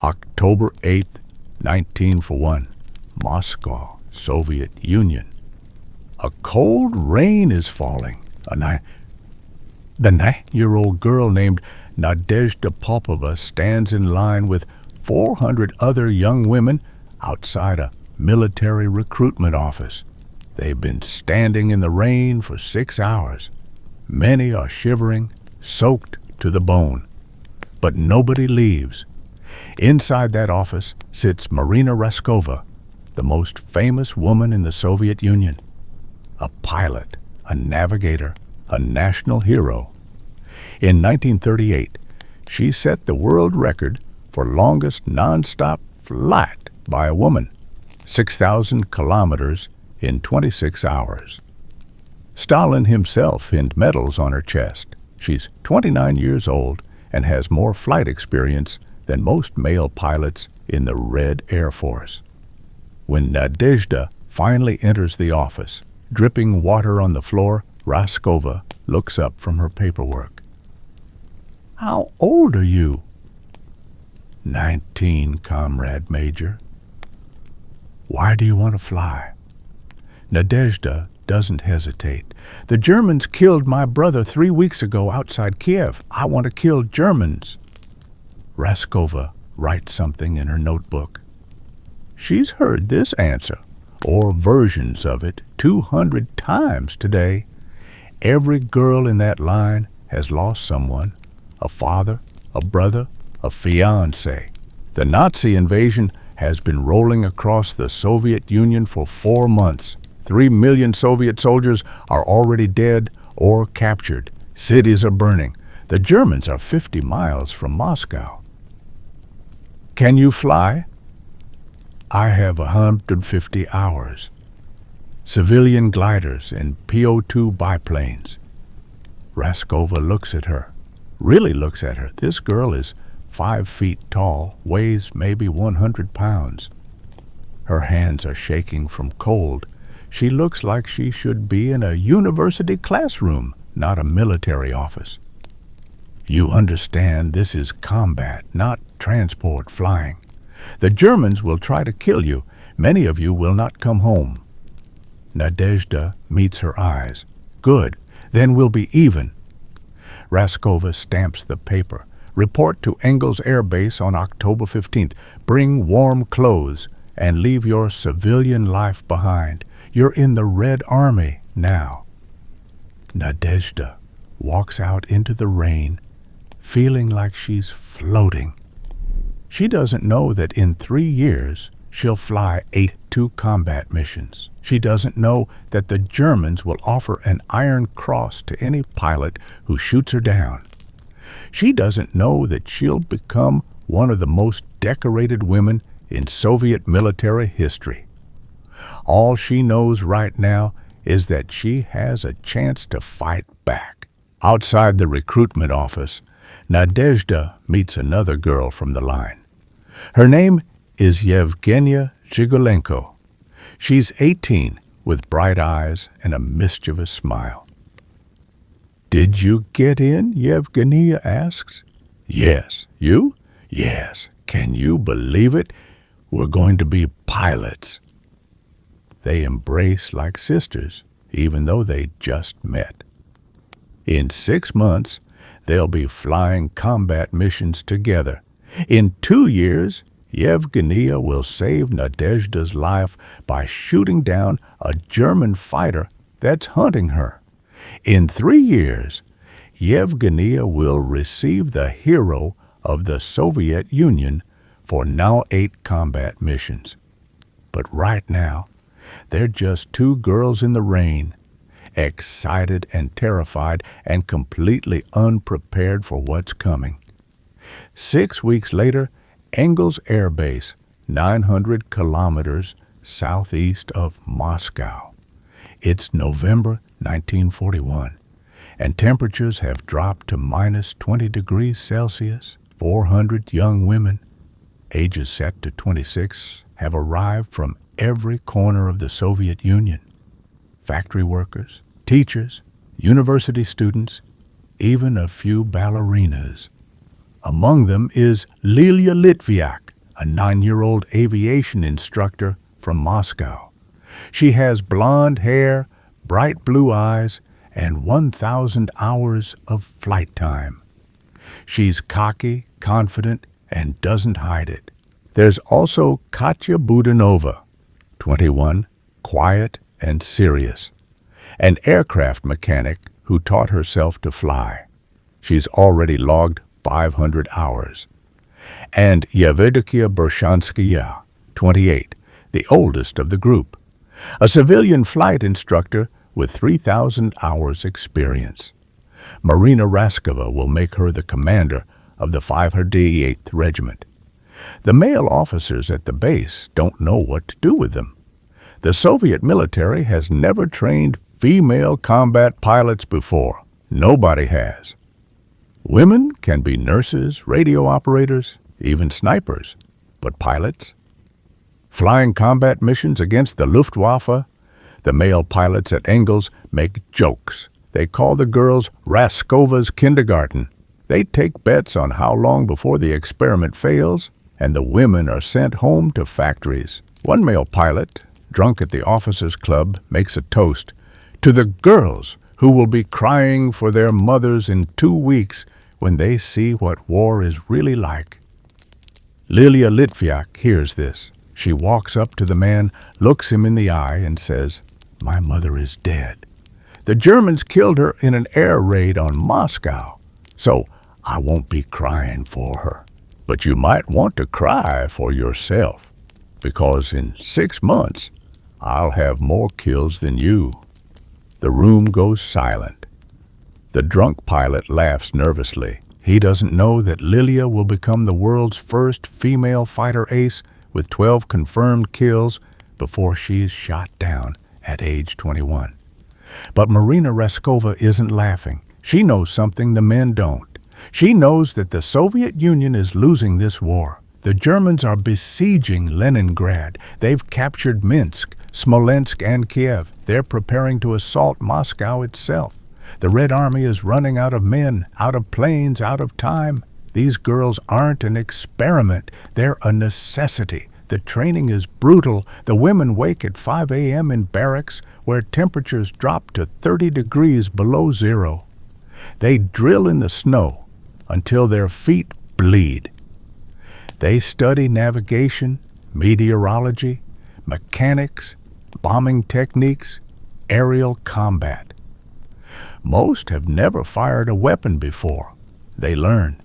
October 8th, 1941, Moscow, Soviet Union. A cold rain is falling. The 9-year-old girl named Nadezhda Popova stands in line with 400 other young women outside a military recruitment office. They've been standing in the rain for 6 hours. Many are shivering, soaked to the bone. But nobody leaves. Inside that office sits Marina Raskova, the most famous woman in the Soviet Union. A pilot, a navigator, a national hero. In 1938, she set the world record for longest non-stop flight by a woman, 6,000 kilometers in 26 hours. Stalin himself pinned medals on her chest. She's 29 years old and has more flight experience than most male pilots in the Red Air Force. When Nadezhda finally enters the office, dripping water on the floor, Raskova looks up from her paperwork. "How old are you?" 19, Comrade Major." "Why do you want to fly?" Nadezhda doesn't hesitate. "The Germans killed my brother 3 weeks ago outside Kiev. I want to kill Germans." Raskova writes something in her notebook. She's heard this answer, or versions of it, 200 times today. Every girl in that line has lost someone, a father, a brother, a fiancé. The Nazi invasion has been rolling across the Soviet Union for 4 months. 3 million Soviet soldiers are already dead or captured. Cities are burning. The Germans are 50 miles from Moscow. "Can you fly?" "I have 150 hours. Civilian gliders and PO2 biplanes." Raskova looks at her, really looks at her. This girl is 5 feet tall, weighs maybe 100 pounds. Her hands are shaking from cold. She looks like she should be in a university classroom, not a military office. "You understand this is combat, not transport flying. The Germans will try to kill you. Many of you will not come home." Nadezhda meets her eyes. "Good, then we'll be even." Raskova stamps the paper. "Report to Engels Air Base on October 15th. Bring warm clothes and leave your civilian life behind. You're in the Red Army now." Nadezhda walks out into the rain, feeling like she's floating. She doesn't know that in 3 years she'll fly 82 combat missions. She doesn't know that the Germans will offer an Iron Cross to any pilot who shoots her down. She doesn't know that she'll become one of the most decorated women in Soviet military history. All she knows right now is that she has a chance to fight back. Outside the recruitment office, Nadezhda meets another girl from the line. Her name is Yevgenia Zhigolenko. She's 18, with bright eyes and a mischievous smile. "Did you get in?" Yevgenia asks. "Yes. You?" "Yes. Can you believe it? We're going to be pilots." They embrace like sisters, even though they just met. In 6 months, they'll be flying combat missions together. In 2 years, Yevgenia will save Nadezhda's life by shooting down a German fighter that's hunting her. In 3 years, Yevgenia will receive the Hero of the Soviet Union for now 8 combat missions. But right now, they're just 2 girls in the rain, excited and terrified and completely unprepared for what's coming. 6 weeks later, Engels Air Base, 900 kilometers southeast of Moscow. It's November 1941, and temperatures have dropped to minus 20 degrees Celsius. 400 young women, ages set to 26, have arrived from every corner of the Soviet Union. Factory workers, teachers, university students, even a few ballerinas. Among them is Lilia Litviak, a 9-year-old aviation instructor from Moscow. She has blonde hair, bright blue eyes, and 1,000 hours of flight time. She's cocky, confident, and doesn't hide it. There's also Katya Budanova, 21, quiet and serious, an aircraft mechanic who taught herself to fly. She's already logged 500 hours. And Yavedukia Bershanskaya, 28, the oldest of the group, a civilian flight instructor with 3,000 hours experience. Marina Raskova will make her the commander of the 508th Regiment. The male officers at the base don't know what to do with them. The Soviet military has never trained female combat pilots before. Nobody has. Women can be nurses, radio operators, even snipers, but pilots? Flying combat missions against the Luftwaffe, the male pilots at Engels make jokes. They call the girls Raskova's kindergarten. They take bets on how long before the experiment fails, and the women are sent home to factories. One male pilot, drunk at the officers' club, makes a toast to the girls who will be crying for their mothers in 2 weeks when they see what war is really like. Lilia Litviak hears this. She walks up to the man, looks him in the eye, and says, "My mother is dead. The Germans killed her in an air raid on Moscow, so I won't be crying for her. But you might want to cry for yourself, because in 6 months, I'll have more kills than you." The room goes silent. The drunk pilot laughs nervously. He doesn't know that Lilia will become the world's first female fighter ace with 12 confirmed kills before she's shot down at age 21. But Marina Raskova isn't laughing. She knows something the men don't. She knows that the Soviet Union is losing this war. The Germans are besieging Leningrad. They've captured Minsk, Smolensk, and Kiev. They're preparing to assault Moscow itself. The Red Army is running out of men, out of planes, out of time. These girls aren't an experiment. They're a necessity. The training is brutal. The women wake at 5 a.m. in barracks where temperatures drop to 30 degrees below zero. They drill in the snow until their feet bleed. They study navigation, meteorology, mechanics, bombing techniques, aerial combat. Most have never fired a weapon before. They learn.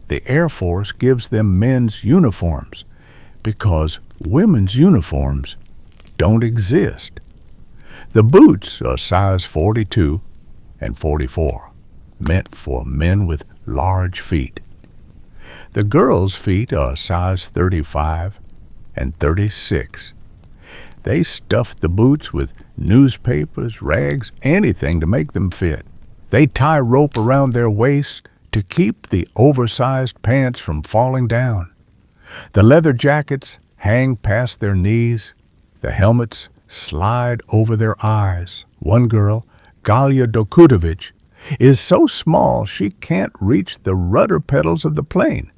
The Air Force gives them men's uniforms because women's uniforms don't exist. The boots are size 42 and 44, meant for men with large feet. The girls' feet are size 35 and 36. They stuff the boots with newspapers, rags, anything to make them fit. They tie rope around their waists to keep the oversized pants from falling down. The leather jackets hang past their knees. The helmets slide over their eyes. One girl, Galia Dokutovich, is so small she can't reach the rudder pedals of the plane.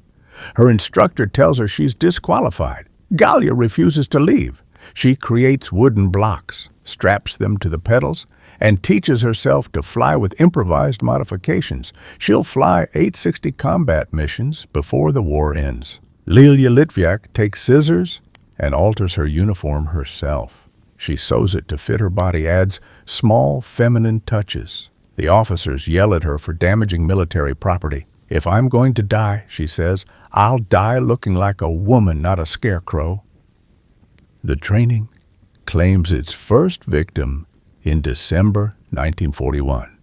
Her instructor tells her she's disqualified. Galia refuses to leave. She creates wooden blocks, straps them to the pedals, and teaches herself to fly with improvised modifications. She'll fly 860 combat missions before the war ends. Lilia Litviak takes scissors and alters her uniform herself. She sews it to fit her body, adds small feminine touches. The officers yell at her for damaging military property. "If I'm going to die," she says, "I'll die looking like a woman, not a scarecrow." The training claims its first victim in December 1941.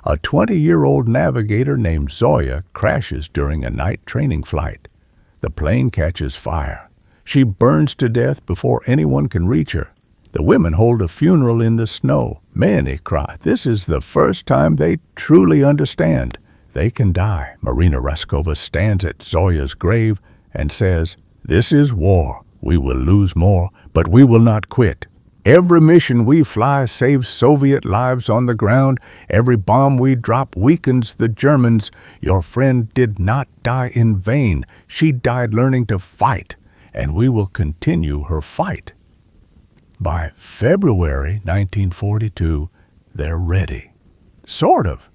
A 20-year-old navigator named Zoya crashes during a night training flight. The plane catches fire. She burns to death before anyone can reach her. The women hold a funeral in the snow. Many cry. This is the first time they truly understand they can die. Marina Raskova stands at Zoya's grave and says, "This is war. We will lose more, but we will not quit." Every mission we fly saves Soviet lives on the ground. Every bomb we drop weakens the Germans. Your friend did not die in vain. She died learning to fight, and we will continue her fight. By February 1942, they're ready. Sort of.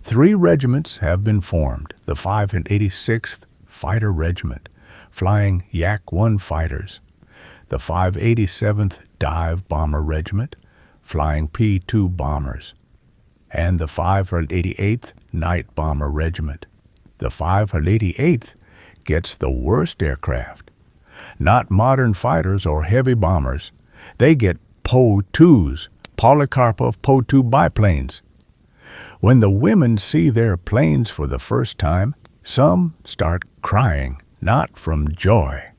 3 regiments have been formed. The 586th Fighter Regiment, flying Yak-1 fighters. The 587th Dive Bomber Regiment, flying P-2 bombers. And the 588th Night Bomber Regiment. The 588th gets the worst aircraft. Not modern fighters or heavy bombers. They get Po-2s, Polikarpov Po-2 biplanes. When the women see their planes for the first time, some start crying, not from joy.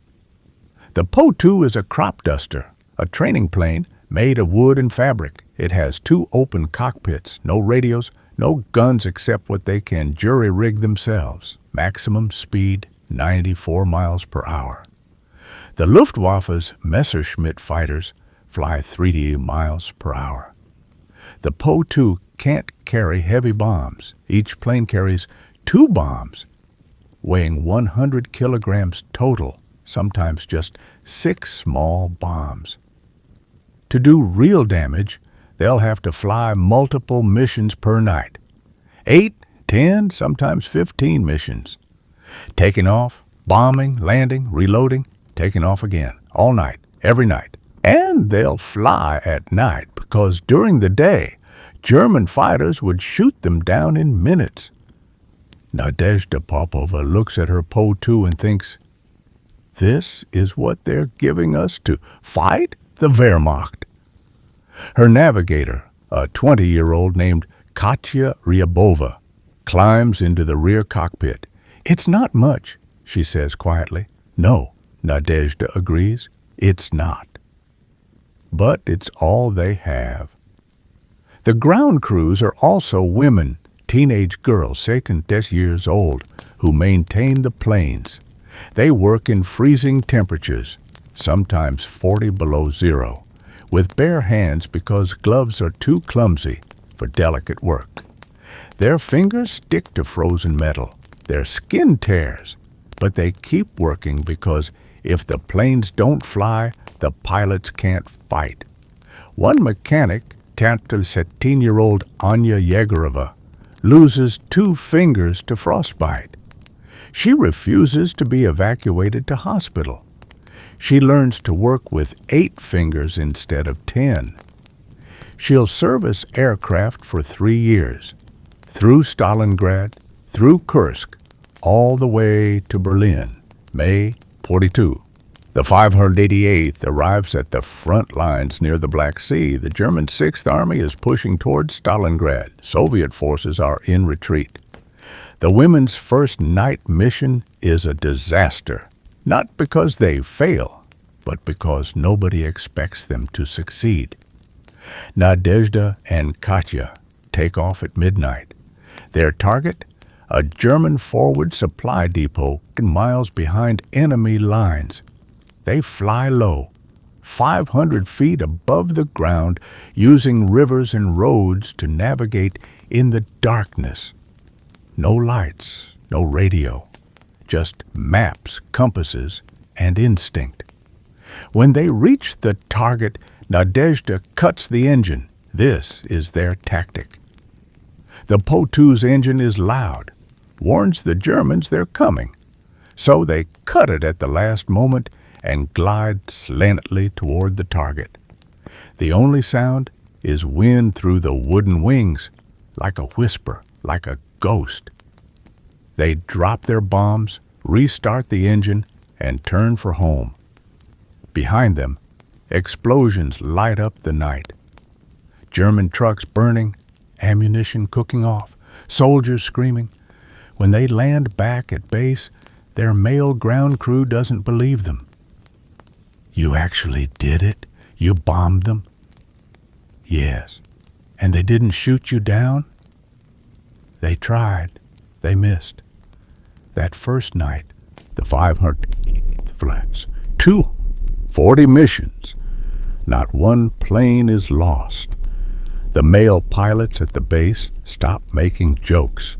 The Po-2 is a crop duster, a training plane made of wood and fabric. It has 2 open cockpits, no radios, no guns except what they can jury-rig themselves. Maximum speed, 94 miles per hour. The Luftwaffe's Messerschmitt fighters fly 30 miles per hour. The Po-2 can't carry heavy bombs. Each plane carries 2 bombs, weighing 100 kilograms total, sometimes just 6 small bombs. To do real damage, they'll have to fly multiple missions per night. 8, 10, sometimes 15 missions. Taking off, bombing, landing, reloading, taking off again, all night, every night. And they'll fly at night because during the day, German fighters would shoot them down in minutes. Nadezhda Popova looks at her Po-2 and thinks, this is what they're giving us to fight the Wehrmacht. Her navigator, a 20-year-old named Katya Ryabova, climbs into the rear cockpit. It's not much, she says quietly. No, Nadezhda agrees, it's not. But it's all they have. The ground crews are also women, teenage girls, 10 years old, who maintain the planes. They work in freezing temperatures, sometimes 40 below zero, with bare hands because gloves are too clumsy for delicate work. Their fingers stick to frozen metal. Their skin tears, but they keep working because if the planes don't fly, the pilots can't fight. One mechanic, 17-year-old Anya Yegorova, loses 2 fingers to frostbite. She refuses to be evacuated to hospital. She learns to work with 8 fingers instead of 10. She'll service aircraft for 3 years, through Stalingrad, through Kursk, all the way to Berlin, May 42. The 588th arrives at the front lines near the Black Sea. The German 6th Army is pushing towards Stalingrad. Soviet forces are in retreat. The women's first night mission is a disaster, not because they fail, but because nobody expects them to succeed. Nadezhda and Katya take off at midnight. Their target? A German forward supply depot miles behind enemy lines. They fly low, 500 feet above the ground, using rivers and roads to navigate in the darkness. No lights, no radio, just maps, compasses, and instinct. When they reach the target, Nadezhda cuts the engine. This is their tactic. The Po-2's engine is loud, warns the Germans they're coming. So they cut it at the last moment and glide slantingly toward the target. The only sound is wind through the wooden wings, like a whisper, like a ghost. They drop their bombs, restart the engine, and turn for home. Behind them, explosions light up the night. German trucks burning, ammunition cooking off, soldiers screaming. When they land back at base, their male ground crew doesn't believe them. You actually did it? You bombed them? Yes. And they didn't shoot you down? They tried. They missed. That first night, the 500th flats, 240 missions. Not one plane is lost. The male pilots at the base stop making jokes.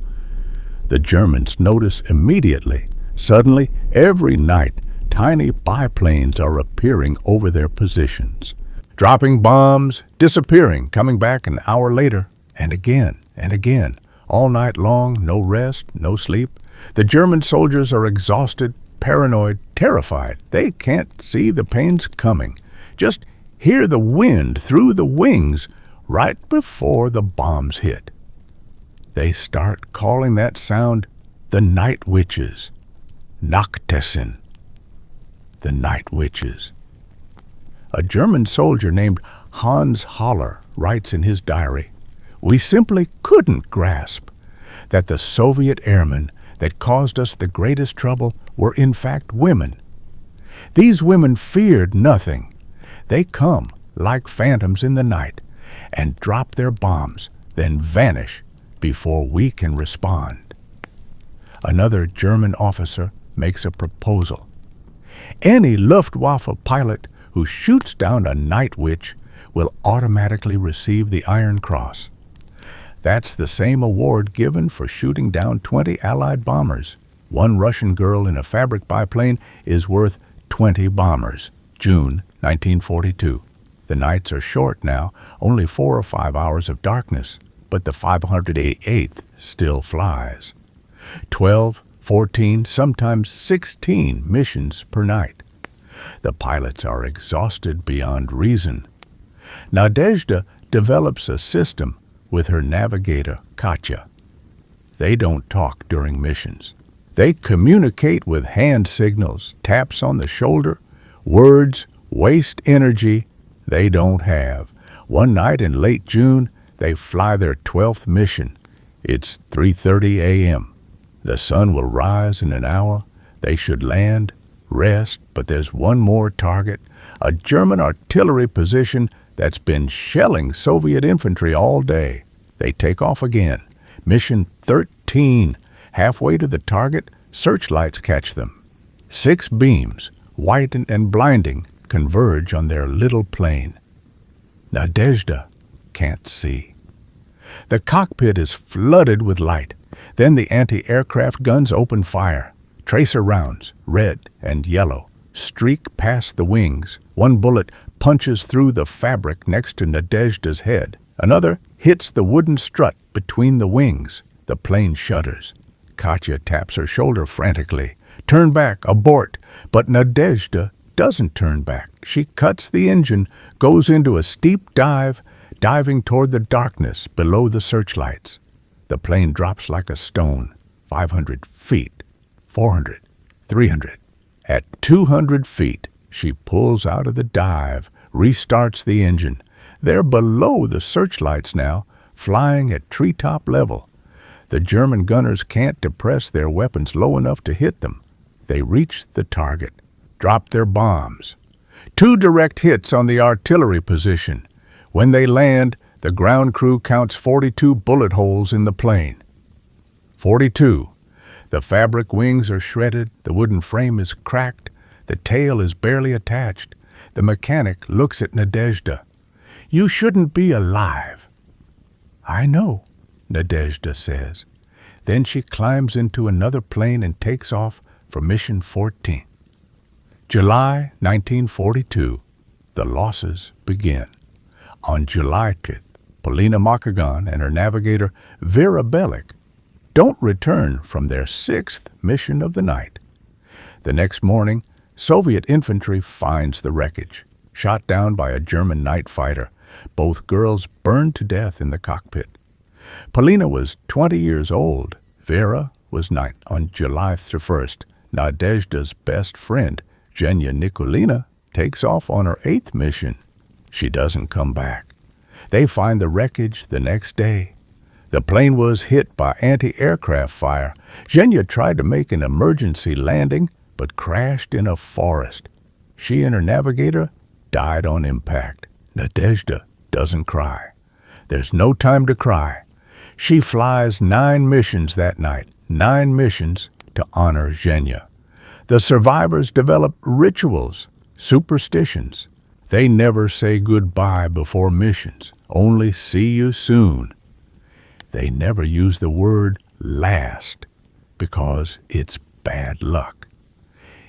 The Germans notice immediately. Suddenly, every night, tiny biplanes are appearing over their positions, dropping bombs, disappearing, coming back an hour later, and again, all night long, no rest, no sleep. The German soldiers are exhausted, paranoid, terrified. They can't see the planes coming. Just hear the wind through the wings right before the bombs hit. They start calling that sound the night witches. Nachtessen. The night witches. A German soldier named Hans Haller writes in his diary, "We simply couldn't grasp that the Soviet airmen that caused us the greatest trouble were in fact women. These women feared nothing. They come like phantoms in the night and drop their bombs, then vanish before we can respond." Another German officer makes a proposal. Any Luftwaffe pilot who shoots down a night witch will automatically receive the Iron Cross. That's the same award given for shooting down 20 Allied bombers. One Russian girl in a fabric biplane is worth 20 bombers. June 1942. The nights are short now, only 4 or 5 hours of darkness, but the 588th still flies. 12, 14, sometimes 16 missions per night. The pilots are exhausted beyond reason. Nadezhda develops a system with her navigator, Katya. They don't talk during missions. They communicate with hand signals, taps on the shoulder. Words waste energy they don't have. One night in late June, they fly their 12th mission. It's 3:30 a.m. The sun will rise in an hour. They should land, rest, but there's one more target, a German artillery position that's been shelling Soviet infantry all day. They take off again. Mission 13. Halfway to the target, searchlights catch them. 6 beams, white and blinding, converge on their little plane. Nadezhda can't see. The cockpit is flooded with light. Then the anti-aircraft guns open fire. Tracer rounds, red and yellow, streak past the wings. One bullet punches through the fabric next to Nadezhda's head. Another hits the wooden strut between the wings. The plane shudders. Katya taps her shoulder frantically. Turn back, abort. But Nadezhda doesn't turn back. She cuts the engine, goes into a steep dive, diving toward the darkness below the searchlights. The plane drops like a stone, 500 feet, 400, 300. At 200 feet, she pulls out of the dive, restarts the engine. They're below the searchlights now, flying at treetop level. The German gunners can't depress their weapons low enough to hit them. They reach the target, drop their bombs. 2 direct hits on the artillery position. When they land, the ground crew counts 42 bullet holes in the plane. 42. The fabric wings are shredded, the wooden frame is cracked, the tail is barely attached. The mechanic looks at Nadezhda. "You shouldn't be alive." "I know," Nadezhda says. Then she climbs into another plane and takes off for Mission 14. July 1942. The losses begin. On July 5th, Polina Makagan and her navigator Vera Bellick don't return from their 6th mission of the night. The next morning, Soviet infantry finds the wreckage, shot down by a German night fighter. Both girls burned to death in the cockpit. Polina was 20 years old. Vera was 9. On July 1st, Nadezhda's best friend, Zhenya Nikolina, takes off on her 8th mission. She doesn't come back. They find the wreckage the next day. The plane was hit by anti-aircraft fire. Zhenya tried to make an emergency landing, but crashed in a forest. She and her navigator died on impact. Nadezhda doesn't cry. There's no time to cry. She flies 9 missions that night, 9 missions to honor Zhenya. The survivors develop rituals, superstitions. They never say goodbye before missions, only see you soon. They never use the word last because it's bad luck.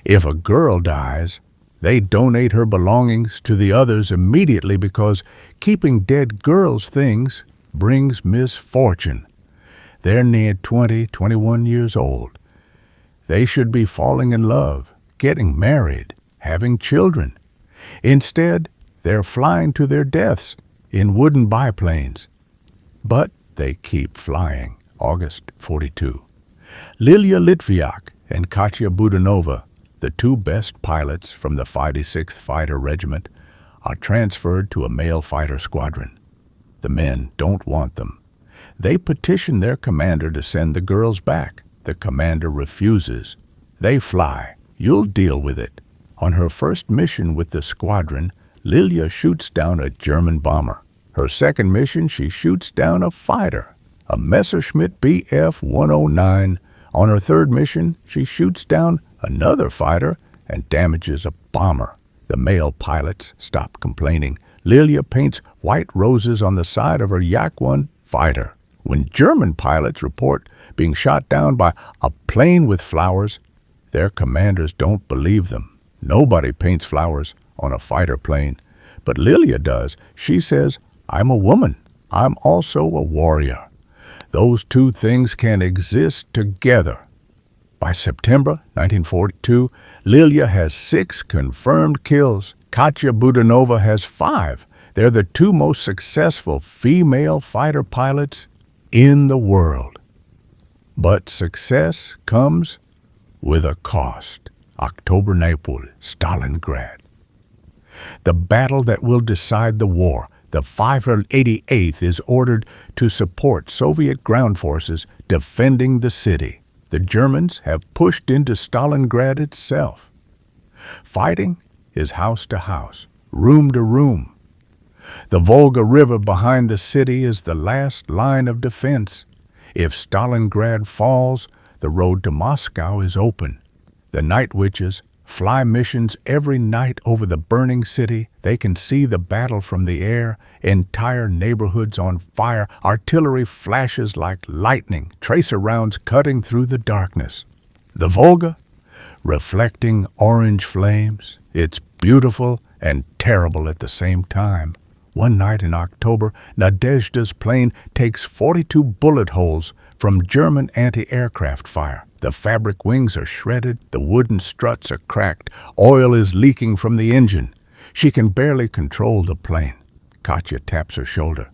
If a girl dies, they donate her belongings to the others immediately because keeping dead girls' things brings misfortune. They're near 20, 21 years old. They should be falling in love, getting married, having children. Instead, they're flying to their deaths in wooden biplanes. But they keep flying. August 42. Lilia Litviak and Katya Budanova, the two best pilots from the 56th Fighter Regiment, are transferred to a male fighter squadron. The men don't want them. They petition their commander to send the girls back. The commander refuses. They fly. You'll deal with it. On her first mission with the squadron, Lilia shoots down a German bomber. Her second mission, she shoots down a fighter, a Messerschmitt Bf-109. On her third mission, she shoots down another fighter and damages a bomber. The male pilots stop complaining. Lilia paints white roses on the side of her Yak-1 fighter. When German pilots report being shot down by a plane with flowers, their commanders don't believe them. Nobody paints flowers on a fighter plane, but Lilia does. She says, "I'm a woman. I'm also a warrior. Those two things can exist together." By September 1942, Lilia has 6 confirmed kills. Katya Budanova has 5. They're the two most successful female fighter pilots in the world. But success comes with a cost. October Naples, Stalingrad. The battle that will decide the war. The 588th is ordered to support Soviet ground forces defending the city. The Germans have pushed into Stalingrad itself. Fighting is house to house, room to room. The Volga River behind the city is the last line of defense. If Stalingrad falls, the road to Moscow is open. The Night Witches fly missions every night over the burning city. They can see the battle from the air, entire neighborhoods on fire, artillery flashes like lightning, tracer rounds cutting through the darkness. The Volga, reflecting orange flames, it's beautiful and terrible at the same time. One night in October, Nadezhda's plane takes 42 bullet holes from German anti-aircraft fire. The fabric wings are shredded, the wooden struts are cracked, oil is leaking from the engine. She can barely control the plane. Katya taps her shoulder.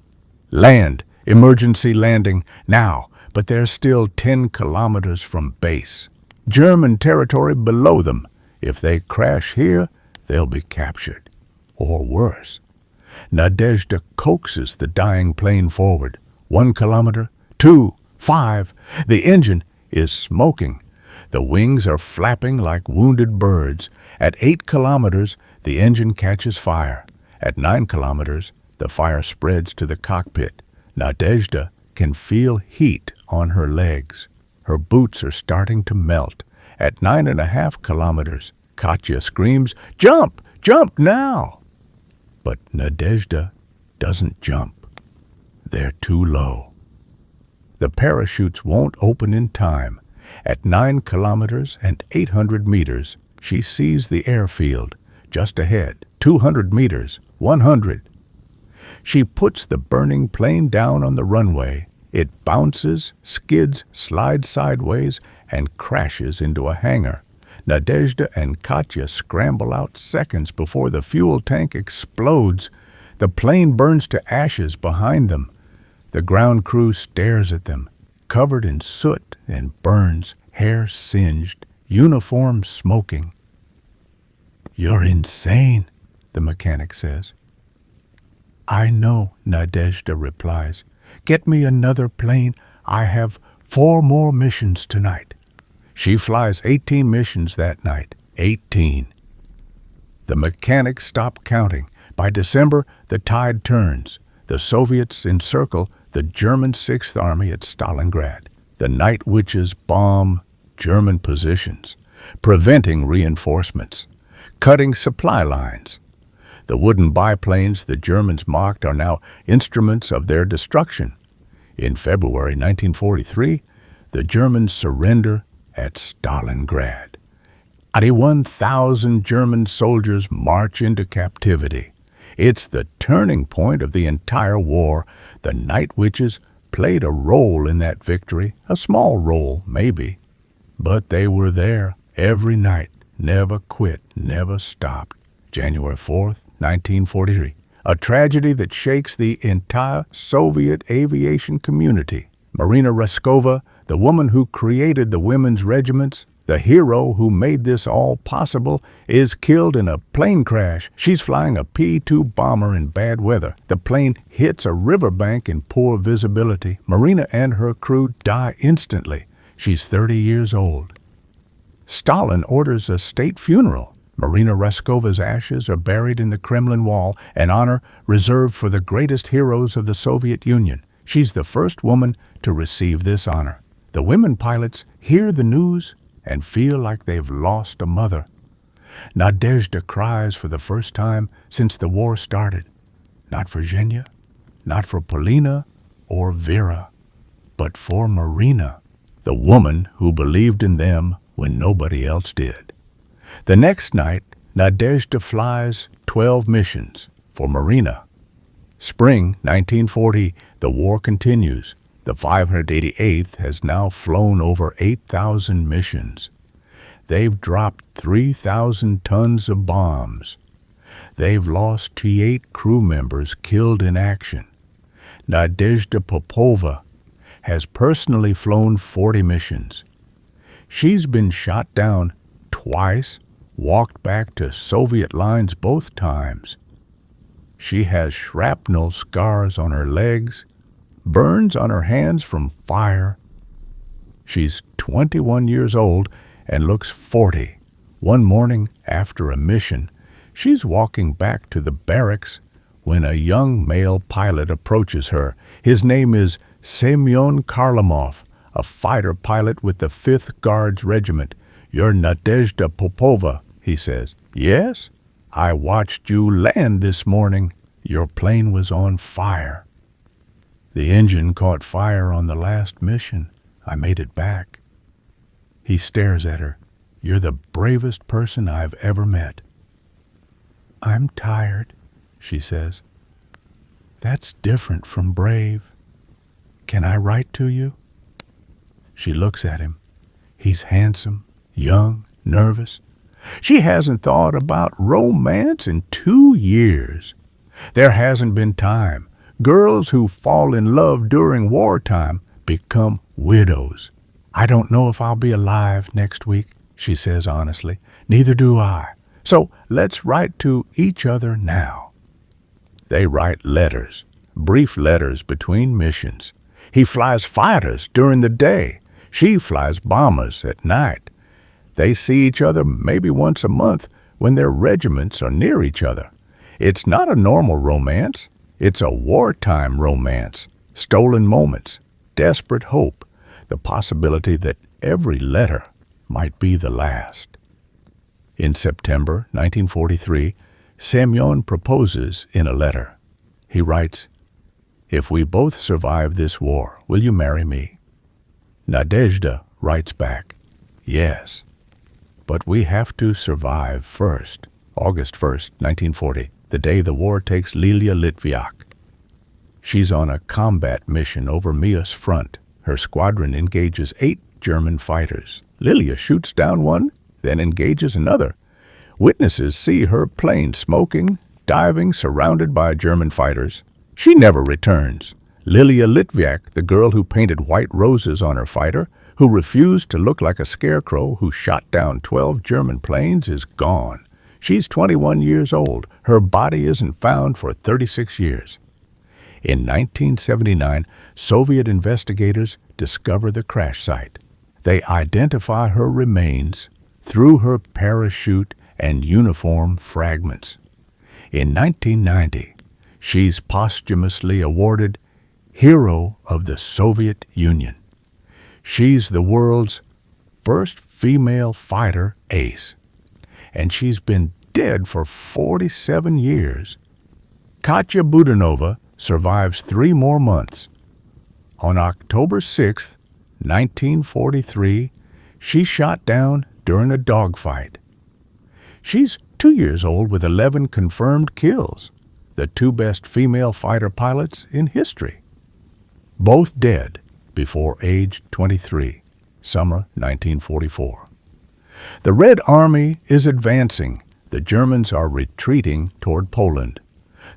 Land, emergency landing, now, but they're still 10 kilometers from base. German territory below them. If they crash here, they'll be captured. Or worse. Nadezhda coaxes the dying plane forward. 1 kilometer, 2, 5. The engine is smoking. The wings are flapping like wounded birds. At 8 kilometers, the engine catches fire. At 9 kilometers, the fire spreads to the cockpit. Nadezhda can feel heat on her legs. Her boots are starting to melt. At 9.5 kilometers, Katya screams, "Jump! Jump now!" But Nadezhda doesn't jump. They're too low. The parachutes won't open in time. At 9 kilometers and 800 meters, she sees the airfield. Just ahead, 200 meters, 100. She puts the burning plane down on the runway. It bounces, skids, slides sideways, and crashes into a hangar. Nadezhda and Katya scramble out seconds before the fuel tank explodes. The plane burns to ashes behind them. The ground crew stares at them, covered in soot and burns, hair singed, uniform smoking. "You're insane," the mechanic says. "I know," Nadezhda replies. "Get me another plane. I have 4 more missions tonight." She flies 18 missions that night. 18. The mechanics stop counting. By December, the tide turns. The Soviets encircle the German 6th Army at Stalingrad. The Night Witches bomb German positions, preventing reinforcements, cutting supply lines. The wooden biplanes the Germans mocked are now instruments of their destruction. In February 1943, the Germans surrender at Stalingrad. 81,000 German soldiers march into captivity. It's the turning point of the entire war. The Night Witches played a role in that victory, a small role, maybe. But they were there every night, never quit, never stopped. January 4th, 1943. A tragedy that shakes the entire Soviet aviation community. Marina Raskova, the woman who created the women's regiments, the hero who made this all possible, is killed in a plane crash. She's flying a P-2 bomber in bad weather. The plane hits a riverbank in poor visibility. Marina and her crew die instantly. She's 30 years old. Stalin orders a state funeral. Marina Raskova's ashes are buried in the Kremlin wall, an honor reserved for the greatest heroes of the Soviet Union. She's the first woman to receive this honor. The women pilots hear the news and feel like they've lost a mother. Nadezhda cries for the first time since the war started. Not for Zhenya, not for Polina or Vera, but for Marina, the woman who believed in them when nobody else did. The next night, Nadezhda flies 12 missions for Marina. Spring 1940, the war continues. The 588th has now flown over 8,000 missions. They've dropped 3,000 tons of bombs. They've lost T8 crew members killed in action. Nadezhda Popova has personally flown 40 missions. She's been shot down twice, walked back to Soviet lines both times. She has shrapnel scars on her legs, burns on her hands from fire. She's 21 years old and looks 40. One morning after a mission, she's walking back to the barracks when a young male pilot approaches her. His name is Semyon Kharlamov, a fighter pilot with the 5th Guards Regiment. "You're Nadezhda Popova," he says. "Yes, I watched you land this morning. Your plane was on fire." "The engine caught fire on the last mission. I made it back." He stares at her. "You're the bravest person I've ever met." "I'm tired," she says. "That's different from brave. Can I write to you?" She looks at him. He's handsome, young, nervous. She hasn't thought about romance in 2 years. There hasn't been time. Girls who fall in love during wartime become widows. "I don't know if I'll be alive next week," she says honestly. "Neither do I. So let's write to each other now." They write letters, brief letters between missions. He flies fighters during the day. She flies bombers at night. They see each other maybe once a month when their regiments are near each other. It's not a normal romance. It's a wartime romance. Stolen moments, desperate hope, the possibility that every letter might be the last. In September 1943, Semyon proposes in a letter. He writes, "If we both survive this war, will you marry me?" Nadezhda writes back, "Yes, but we have to survive first." August 1st, 1940, the day the war takes Lilia Litviak. She's on a combat mission over Mia's front. Her squadron engages 8 German fighters. Lilia shoots down one, then engages another. Witnesses see her plane smoking, diving, surrounded by German fighters. She never returns. Lilia Litviak, the girl who painted white roses on her fighter, who refused to look like a scarecrow, who shot down 12 German planes, is gone. She's 21 years old. Her body isn't found for 36 years. In 1979, Soviet investigators discover the crash site. They identify her remains through her parachute and uniform fragments. In 1990, she's posthumously awarded Hero of the Soviet Union. She's the world's first female fighter ace, and she's been dead for 47 years. Katya Budanova survives 3 more months. On October 6, 1943, she shot down during a dogfight. She's 2 years old with 11 confirmed kills, the 2 best female fighter pilots in history. Both dead before age 23, summer 1944. The Red Army is advancing. The Germans are retreating toward Poland.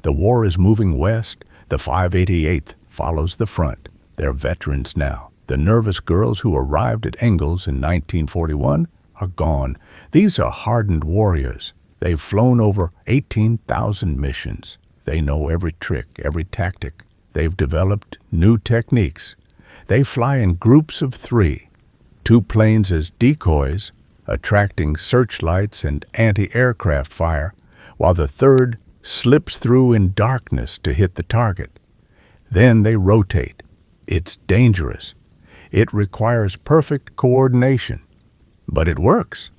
The war is moving west. The 588th follows the front. They're veterans now. The nervous girls who arrived at Engels in 1941 are gone. These are hardened warriors. They've flown over 18,000 missions. They know every trick, every tactic. They've developed new techniques. They fly in groups of 3, 2 planes as decoys, attracting searchlights and anti-aircraft fire, while the 3rd slips through in darkness to hit the target. Then they rotate. It's dangerous. It requires perfect coordination. But it works.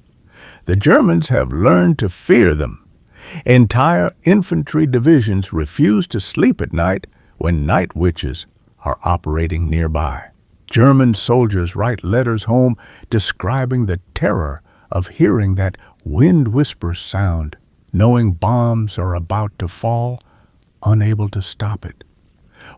The Germans have learned to fear them. Entire infantry divisions refuse to sleep at night when night witches are operating nearby. German soldiers write letters home describing the terror of hearing that wind whisper sound, knowing bombs are about to fall, unable to stop it.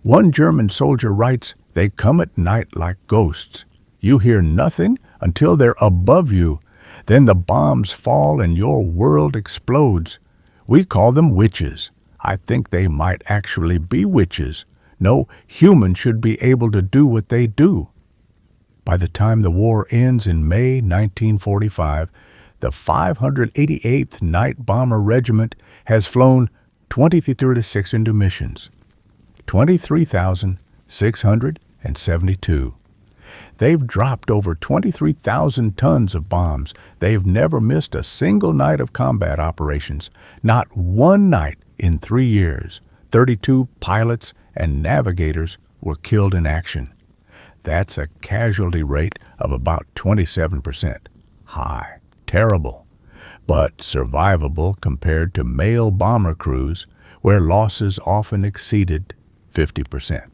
One German soldier writes, "They come at night like ghosts. You hear nothing until they're above you. Then the bombs fall and your world explodes. We call them witches. I think they might actually be witches. No human should be able to do what they do." By the time the war ends in May 1945, the 588th Night Bomber Regiment has flown 2036 into missions, 23,672. They've dropped over 23,000 tons of bombs. They've never missed a single night of combat operations, not one night in 3 years. 32 pilots and navigators were killed in action. That's a casualty rate of about 27%. High, terrible, but survivable compared to male bomber crews where losses often exceeded 50%.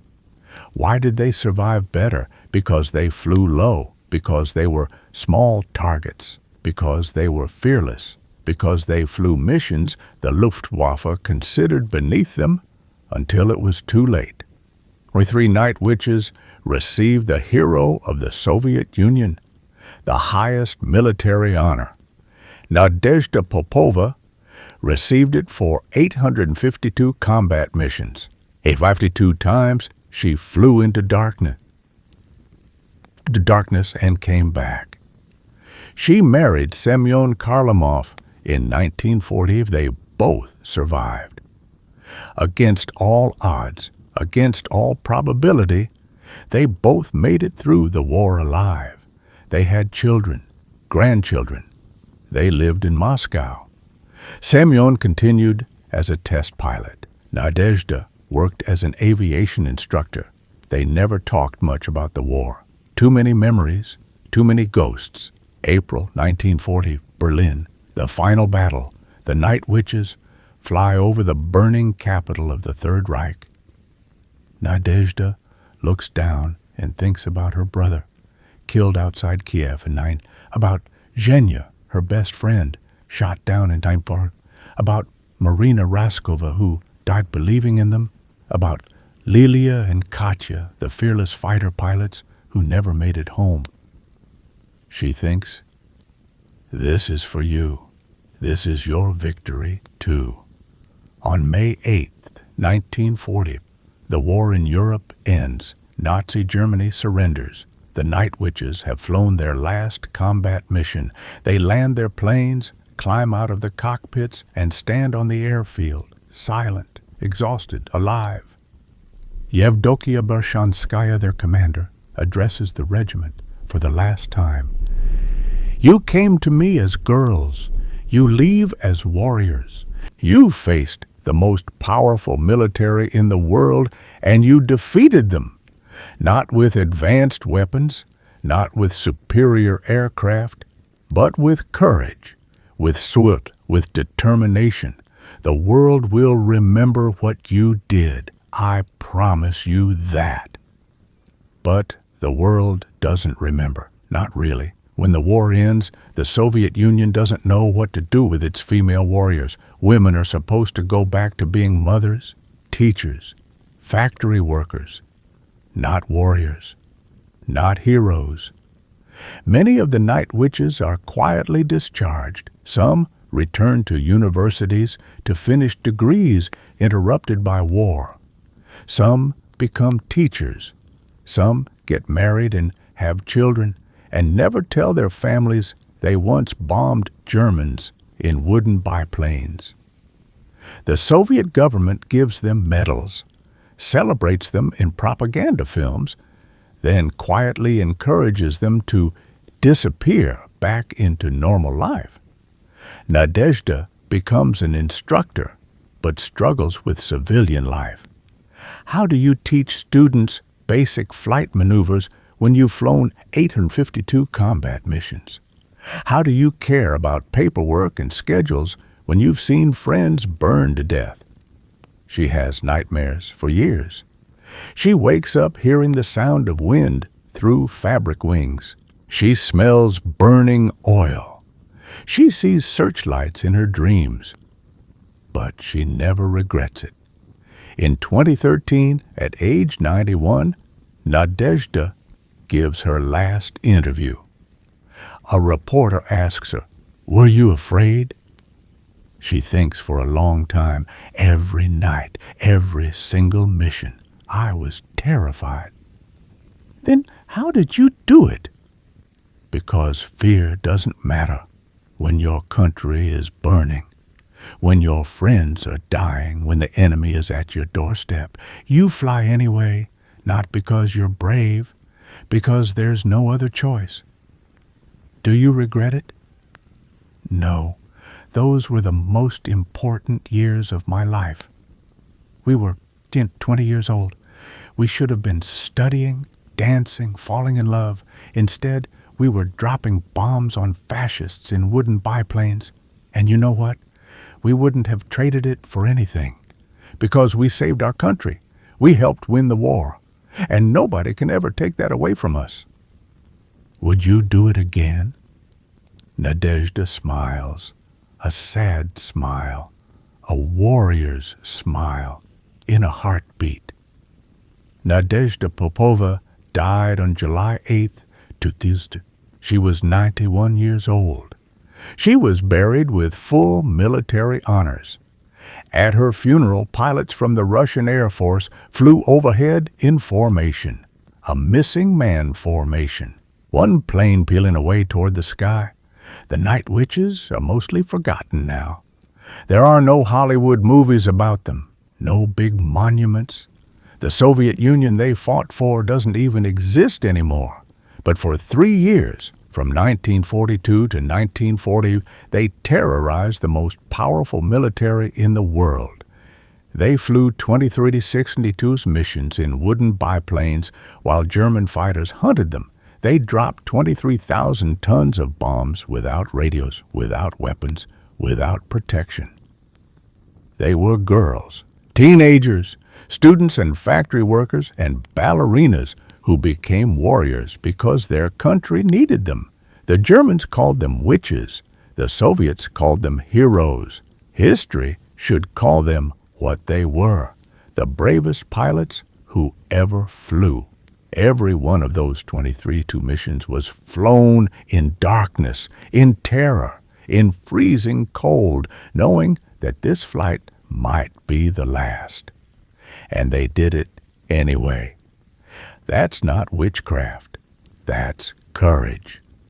Why did they survive better? Because they flew low, because they were small targets, because they were fearless, because they flew missions the Luftwaffe considered beneath them until it was too late. 3 night witches received the Hero of the Soviet Union, the highest military honor. Nadezhda Popova received it for 852 combat missions. 852 times she flew into darkness and came back. She married Semyon Kharlamov in 1940. They both survived. Against all odds, against all probability, they both made it through the war alive. They had children, grandchildren. They lived in Moscow. Semyon continued as a test pilot. Nadezhda worked as an aviation instructor. They never talked much about the war. Too many memories, too many ghosts. April 1940, Berlin, the final battle. The night witches fly over the burning capital of the Third Reich. Nadezhda looks down and thinks about her brother, killed outside Kiev in 9, about Zhenya, her best friend, shot down in 9/4, about Marina Raskova, who died believing in them, about Lilia and Katya, the fearless fighter pilots who never made it home. She thinks, this is for you. This is your victory, too. On May 8th, 1940, the war in Europe ends. Nazi Germany surrenders. The night witches have flown their last combat mission. They land their planes, climb out of the cockpits, and stand on the airfield, silent, exhausted, alive. Yevdokia Bershanskaya, their commander, addresses the regiment for the last time. You came to me as girls. You leave as warriors. You faced the most powerful military in the world, and you defeated them. Not with advanced weapons, not with superior aircraft, but with courage, with Swut with determination. The world will remember what you did. I promise you that. But the world doesn't remember. Not really. When the war ends, the Soviet Union doesn't know what to do with its female warriors. Women are supposed to go back to being mothers, teachers, factory workers, not warriors, not heroes. Many of the night witches are quietly discharged. Some return to universities to finish degrees interrupted by war. Some become teachers. Some get married and have children and never tell their families they once bombed Germans in wooden biplanes. The Soviet government gives them medals, celebrates them in propaganda films, then quietly encourages them to disappear back into normal life. Nadezhda becomes an instructor, but struggles with civilian life. How do you teach students basic flight maneuvers when you've flown 852 combat missions? How do you care about paperwork and schedules when you've seen friends burn to death? She has nightmares for years. She wakes up hearing the sound of wind through fabric wings. She smells burning oil. She sees searchlights in her dreams. But she never regrets it. In 2013, at age 91, Nadezhda gives her last interview. A reporter asks her, "Were you afraid?" She thinks for a long time. Every night, every single mission, I was terrified. Then how did you do it? Because fear doesn't matter when your country is burning, when your friends are dying, when the enemy is at your doorstep. You fly anyway, not because you're brave, because there's no other choice. Do you regret it? No. Those were the most important years of my life. We were 20 years old. We should have been studying, dancing, falling in love. Instead, we were dropping bombs on fascists in wooden biplanes. And you know what? We wouldn't have traded it for anything, because we saved our country. We helped win the war, and nobody can ever take that away from us. Would you do it again? Nadezhda smiles, a sad smile, a warrior's smile, in a heartbeat. Nadezhda Popova died on July 8th, 2000. She was 91 years old. She was buried with full military honors. At her funeral, pilots from the Russian Air Force flew overhead in formation, a missing man formation, one plane peeling away toward the sky. The night witches are mostly forgotten now. There are no Hollywood movies about them, no big monuments. The Soviet Union they fought for doesn't even exist anymore. But for 3 years, from 1942 to 1940, they terrorized the most powerful military in the world. They flew 23-62's missions in wooden biplanes while German fighters hunted them. They dropped 23,000 tons of bombs without radios, without weapons, without protection. They were girls, teenagers, students and factory workers, and ballerinas who became warriors because their country needed them. The Germans called them witches. The Soviets called them heroes. History should call them what they were, the bravest pilots who ever flew. Every one of those 23 missions was flown in darkness, in terror, in freezing cold, knowing that this flight might be the last. And they did it anyway. That's not witchcraft. That's courage.